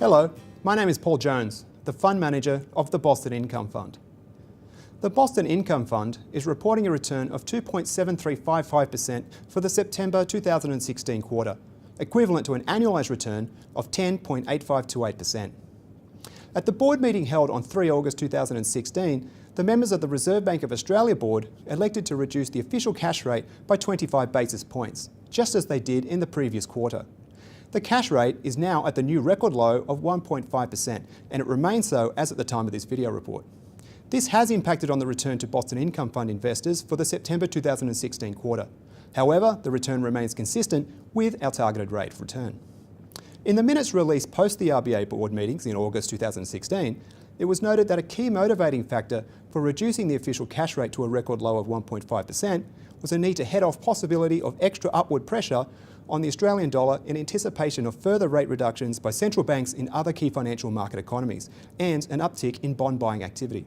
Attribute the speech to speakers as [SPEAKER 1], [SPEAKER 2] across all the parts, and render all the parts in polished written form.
[SPEAKER 1] Hello, my name is Paul Jones, the Fund Manager of the Boston Income Fund. The Boston Income Fund is reporting a return of 2.7355% for the September 2016 quarter, equivalent to an annualised return of 10.8528%. At the board meeting held on 3 August 2016, the members of the Reserve Bank of Australia board elected to reduce the official cash rate by 25 basis points, just as they did in the previous quarter. The cash rate is now at the new record low of 1.5%, and it remains so as at the time of this video report. This has impacted on the return to Boston Income Fund investors for the September 2016 quarter. However, the return remains consistent with our targeted rate of return. In the minutes released post the RBA board meetings in August 2016, it was noted that a key motivating factor for reducing the official cash rate to a record low of 1.5% was a need to head off possibility of extra upward pressure on the Australian dollar in anticipation of further rate reductions by central banks in other key financial market economies and an uptick in bond buying activity.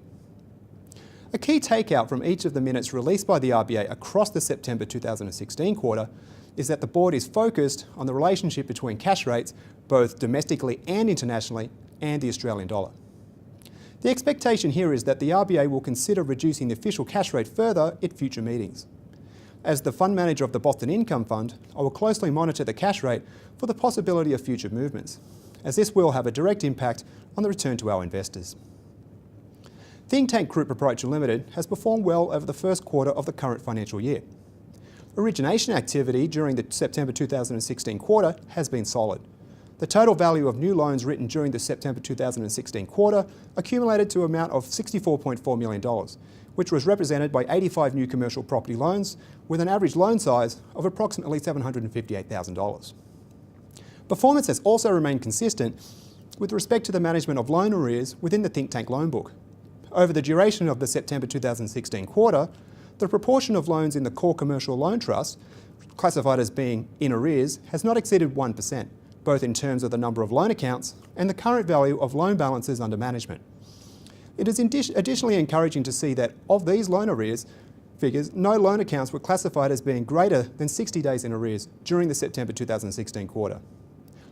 [SPEAKER 1] A key takeout from each of the minutes released by the RBA across the September 2016 quarter is that the board is focused on the relationship between cash rates, both domestically and internationally, and the Australian dollar. The expectation here is that the RBA will consider reducing the official cash rate further at future meetings. As the fund manager of the Boston Income Fund, I will closely monitor the cash rate for the possibility of future movements, as this will have a direct impact on the return to our investors. Think Tank Group Proprietary Limited has performed well over the first quarter of the current financial year. Origination activity during the September 2016 quarter has been solid. The total value of new loans written during the September 2016 quarter accumulated to an amount of $64.4 million, which was represented by 85 new commercial property loans with an average loan size of approximately $758,000. Performance has also remained consistent with respect to the management of loan arrears within the Think Tank loan book. Over the duration of the September 2016 quarter, the proportion of loans in the core commercial loan trust, classified as being in arrears, has not exceeded 1%, both in terms of the number of loan accounts and the current value of loan balances under management. It is additionally encouraging to see that of these loan arrears figures, no loan accounts were classified as being greater than 60 days in arrears during the September 2016 quarter.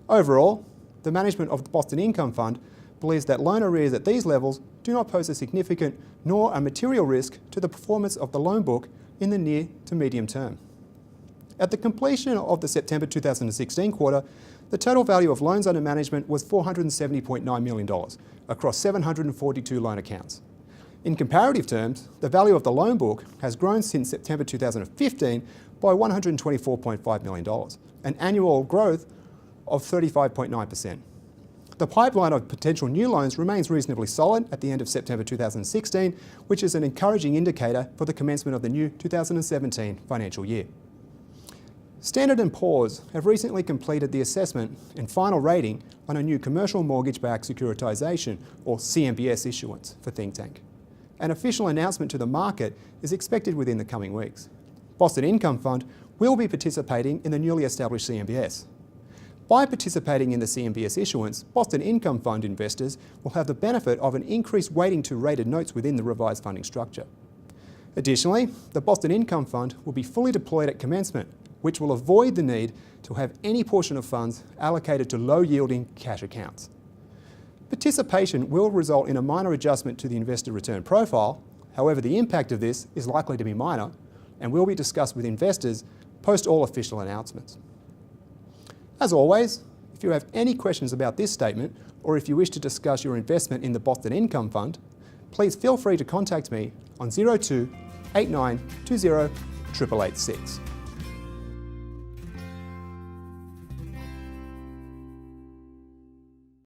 [SPEAKER 1] Overall, the management of the Boston Income Fund believes that loan arrears at these levels do not pose a significant nor a material risk to the performance of the loan book in the near to medium term. At the completion of the September 2016 quarter, the total value of loans under management was $470.9 million across 742 loan accounts. In comparative terms, the value of the loan book has grown since September 2015 by $124.5 million, an annual growth of 35.9%. The pipeline of potential new loans remains reasonably solid at the end of September 2016, which is an encouraging indicator for the commencement of the new 2017 financial year. Standard & Poor's have recently completed the assessment and final rating on a new commercial mortgage-backed securitisation, or CMBS, issuance for Think Tank. An official announcement to the market is expected within the coming weeks. Boston Income Fund will be participating in the newly established CMBS. By participating in the CMBS issuance, Boston Income Fund investors will have the benefit of an increased weighting to rated notes within the revised funding structure. Additionally, the Boston Income Fund will be fully deployed at commencement, which will avoid the need to have any portion of funds allocated to low-yielding cash accounts. Participation will result in a minor adjustment to the investor return profile. However, the impact of this is likely to be minor and will be discussed with investors post all official announcements. As always, if you have any questions about this statement or if you wish to discuss your investment in the Boston Income Fund, please feel free to contact me on 02 89 20 886.